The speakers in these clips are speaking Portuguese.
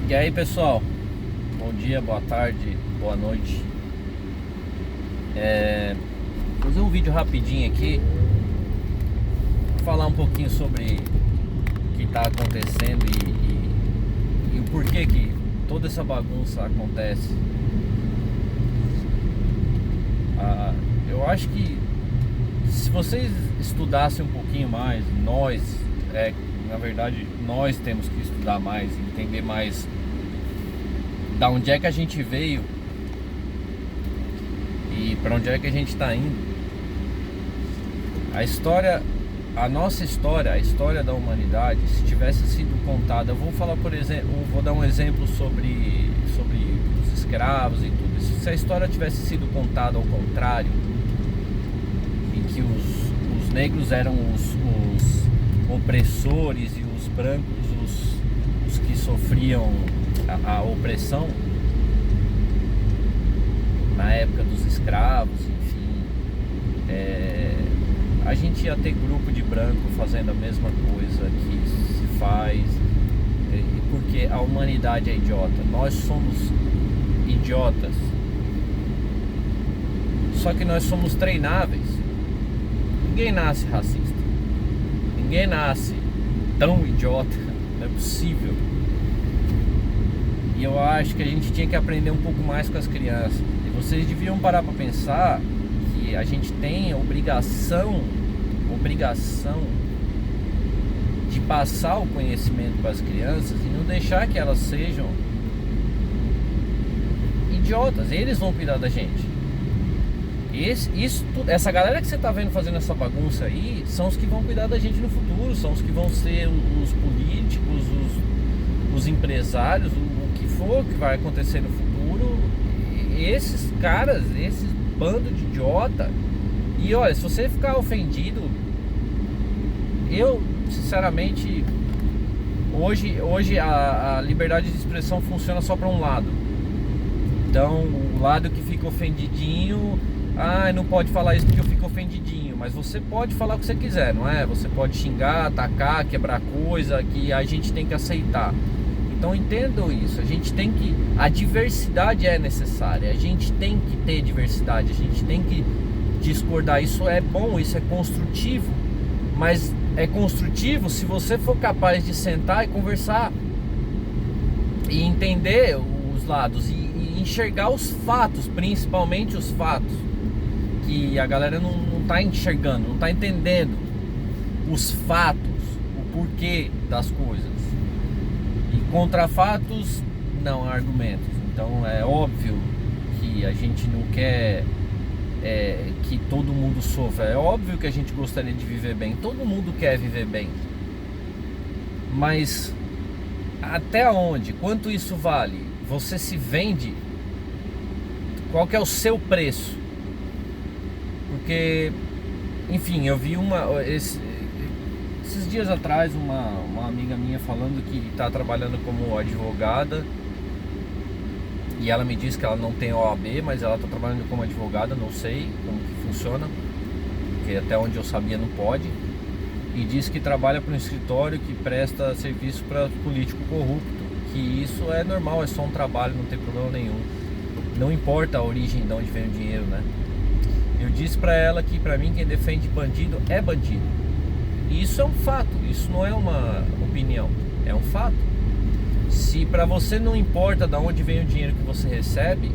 E aí, pessoal, bom dia, boa tarde, boa noite. Vou fazer um vídeo rapidinho aqui, falar um pouquinho sobre o que está acontecendo e o porquê que toda essa bagunça acontece. Eu acho que se vocês estudassem um pouquinho mais, na verdade, nós temos que estudar mais, entender mais da onde é que a gente veio e para onde é que a gente está indo. A nossa história, a história da humanidade, se tivesse sido contada, eu vou falar, por exemplo, vou dar um exemplo sobre os escravos e tudo. Se a história tivesse sido contada ao contrário, em que os negros eram os opressores e os brancos os que sofriam a opressão na época dos escravos, enfim, a gente ia ter grupo de branco fazendo a mesma coisa que se faz, porque a humanidade é idiota, nós somos idiotas, só que nós somos treináveis. Ninguém nasce racista, ninguém nasce tão idiota, não é possível. E eu acho que a gente tinha que aprender um pouco mais com as crianças. E vocês deviam parar para pensar que a gente tem a obrigação de passar o conhecimento para as crianças e não deixar que elas sejam idiotas. Eles vão cuidar da gente. Essa galera que você tá vendo fazendo essa bagunça aí são os que vão cuidar da gente no futuro, são os que vão ser os políticos, os empresários, o que for que vai acontecer no futuro. Esses caras, esses bando de idiota. E olha, se você ficar ofendido, eu sinceramente hoje a liberdade de expressão funciona só para um lado. Então o lado que fica ofendidinho, não pode falar isso porque eu fico ofendidinho. Mas você pode falar o que você quiser, não é? Você pode xingar, atacar, quebrar coisa, que a gente tem que aceitar. Então entendam isso, a diversidade é necessária, a gente tem que ter diversidade, a gente tem que discordar, isso é bom, isso é construtivo, mas é construtivo se você for capaz de sentar e conversar e entender os lados e enxergar os fatos, principalmente os fatos, que a galera não tá enxergando, não tá entendendo os fatos, o porquê das coisas. E contra fatos, não há argumentos. Então é óbvio que a gente não quer que todo mundo sofra. É óbvio que a gente gostaria de viver bem. Todo mundo quer viver bem. Mas até onde? Quanto isso vale? Você se vende? Qual que é o seu preço? Porque, enfim, eu vi esses dias atrás uma amiga minha falando que está trabalhando como advogada, e ela me disse que ela não tem OAB, mas ela está trabalhando como advogada, não sei como que funciona, porque até onde eu sabia não pode, e disse que trabalha para um escritório que presta serviço para político corrupto, que isso é normal, é só um trabalho, não tem problema nenhum, não importa a origem de onde vem o dinheiro, né? Eu disse para ela que para mim quem defende bandido é bandido. E isso é um fato, isso não é uma opinião, é um fato. Se para você não importa de onde vem o dinheiro que você recebe,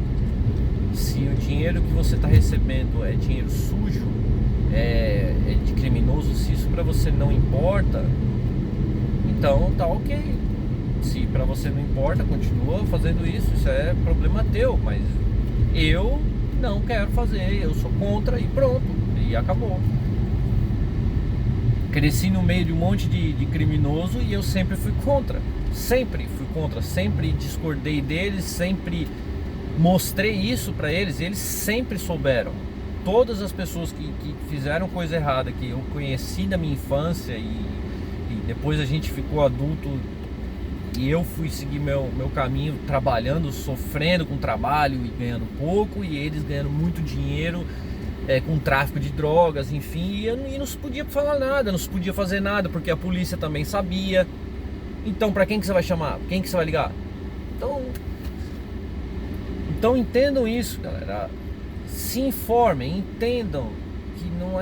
se o dinheiro que você está recebendo é dinheiro sujo, é de criminoso, se isso para você não importa, então tá ok. Se para você não importa, continua fazendo isso é problema teu, mas eu não quero fazer, eu sou contra e pronto, e acabou. Cresci no meio de um monte de criminoso e eu sempre fui contra, sempre discordei deles, sempre mostrei isso pra eles, e eles sempre souberam. Todas as pessoas que fizeram coisa errada, que eu conheci da minha infância e depois a gente ficou adulto e eu fui seguir meu caminho trabalhando, sofrendo com trabalho e ganhando pouco, e eles ganhando muito dinheiro com tráfico de drogas, enfim, e não se podia falar nada, não se podia fazer nada, porque a polícia também sabia. Então pra quem que você vai chamar? Quem que você vai ligar? Então entendam isso, galera. Se informem, entendam que não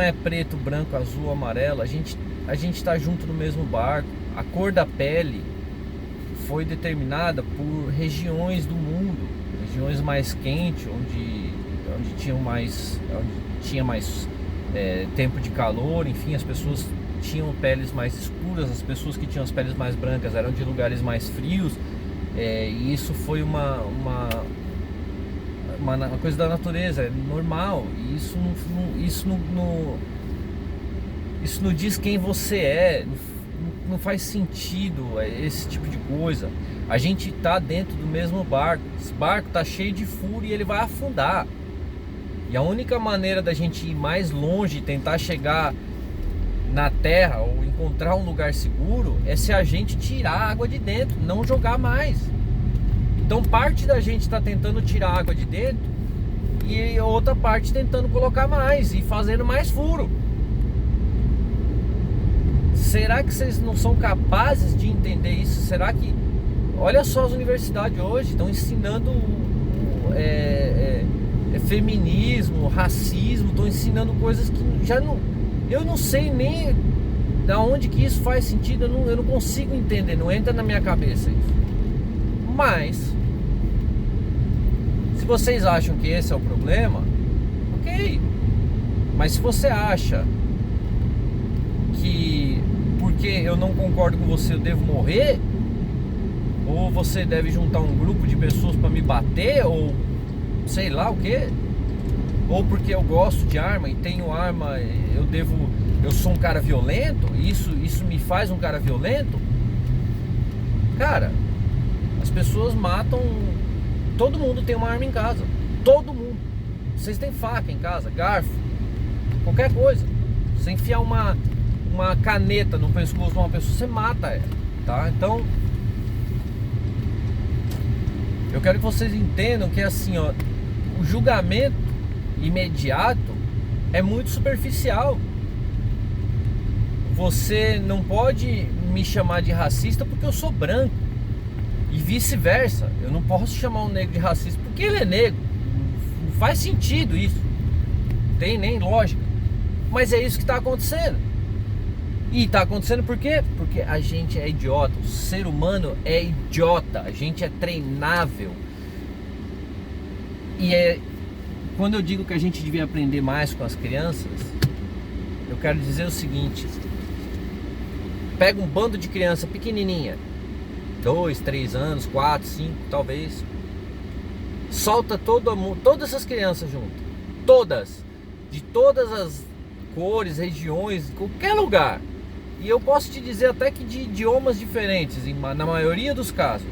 é preto, branco, azul, amarelo. A gente está junto no mesmo barco. A cor da pele foi determinada por regiões do mundo, regiões mais quentes, onde tinha mais tempo de calor. Enfim, as pessoas tinham peles mais escuras, as pessoas que tinham as peles mais brancas eram de lugares mais frios. E isso foi uma coisa da natureza, é normal. E isso não diz quem você é. Não faz sentido esse tipo de coisa. A gente tá dentro do mesmo barco. Esse barco tá cheio de furo e ele vai afundar. E a única maneira da gente ir mais longe, tentar chegar na terra ou encontrar um lugar seguro, é se a gente tirar a água de dentro, não jogar mais. Então parte da gente está tentando tirar a água de dentro e outra parte tentando colocar mais e fazendo mais furo. Será que vocês não são capazes de entender isso? Será que... Olha só, as universidades hoje estão ensinando feminismo, racismo, estão ensinando coisas que já não... Eu não sei nem da onde que isso faz sentido, eu não consigo entender, não entra na minha cabeça isso. Mas, se vocês acham que esse é o problema, ok. Mas se você acha que porque eu não concordo com você eu devo morrer, ou você deve juntar um grupo de pessoas para me bater, ou sei lá o que, ou porque eu gosto de arma e tenho arma, eu sou um cara violento, e isso me faz um cara violento. Cara, as pessoas matam. Todo mundo tem uma arma em casa. Todo mundo. Vocês têm faca em casa, garfo, qualquer coisa. Você enfiar uma caneta no pescoço de uma pessoa, você mata ela, tá? Então, eu quero que vocês entendam que assim, ó, o julgamento imediato é muito superficial. Você não pode me chamar de racista porque eu sou branco, e vice-versa. Eu não posso chamar um negro de racista porque ele é negro. Não faz sentido isso, não tem nem lógica. Mas é isso que está acontecendo. E está acontecendo por quê? Porque a gente é idiota. O ser humano é idiota. A gente é treinável. E quando eu digo que a gente devia aprender mais com as crianças, eu quero dizer o seguinte: pega um bando de criança pequenininha, 2, 3 anos, 4, 5 talvez, solta todas essas crianças junto, todas, de todas as cores, regiões, qualquer lugar. E eu posso te dizer até que de idiomas diferentes, na maioria dos casos.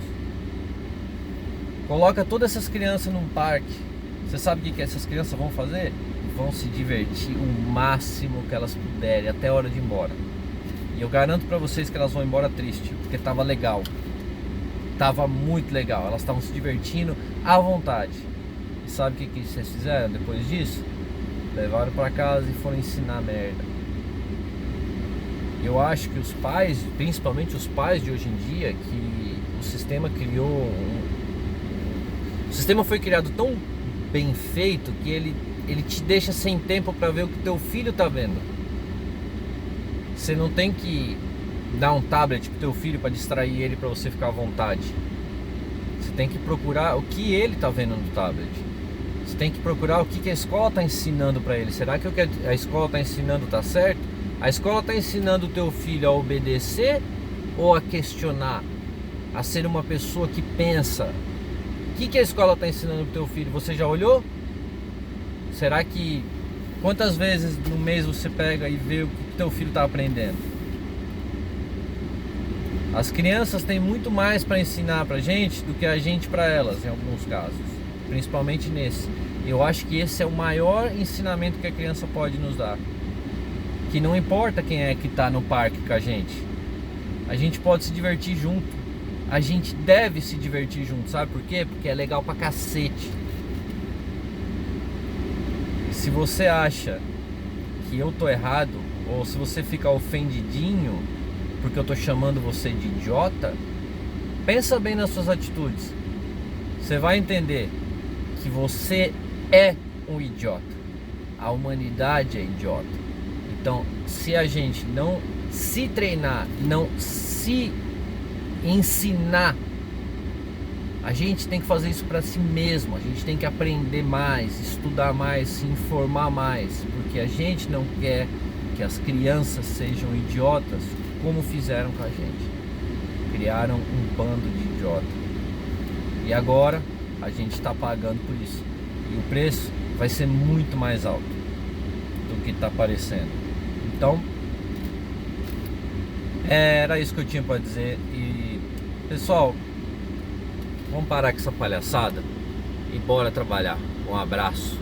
Coloca todas essas crianças num parque. Você sabe o que essas crianças vão fazer? Vão se divertir o máximo que elas puderem, até a hora de ir embora. E eu garanto pra vocês que elas vão embora triste, porque tava legal. Tava muito legal, elas estavam se divertindo à vontade. E sabe o que vocês fizeram depois disso? Levaram pra casa e foram ensinar merda. Eu acho que os pais, principalmente os pais de hoje em dia, que o sistema criou... O sistema foi criado tão bem feito que ele te deixa sem tempo para ver o que teu filho tá vendo. Você não tem que dar um tablet pro teu filho para distrair ele, para você ficar à vontade. Você tem que procurar o que ele tá vendo no tablet. Você tem que procurar o que a escola tá ensinando para ele. Será que o que a escola tá ensinando tá certo? A escola está ensinando o teu filho a obedecer ou a questionar, a ser uma pessoa que pensa? O que a escola está ensinando o teu filho? Você já olhou? Será que... Quantas vezes no mês você pega e vê o que o teu filho está aprendendo? As crianças têm muito mais para ensinar para a gente do que a gente para elas, em alguns casos. Principalmente nesse. Eu acho que esse é o maior ensinamento que a criança pode nos dar. Que não importa quem é que está no parque com a gente pode se divertir junto, a gente deve se divertir junto, sabe por quê? Porque é legal pra cacete. Se você acha que eu tô errado, ou se você fica ofendidinho, porque eu tô chamando você de idiota, pensa bem nas suas atitudes. Você vai entender que você é um idiota. A humanidade é idiota. Então, se a gente não se treinar, não se ensinar, a gente tem que fazer isso para si mesmo. A gente tem que aprender mais, estudar mais, se informar mais, porque a gente não quer que as crianças sejam idiotas como fizeram com a gente. Criaram um bando de idiota. E agora a gente está pagando por isso. E o preço vai ser muito mais alto do que está aparecendo. Então, era isso que eu tinha para dizer. E pessoal, vamos parar com essa palhaçada e bora trabalhar. Um abraço.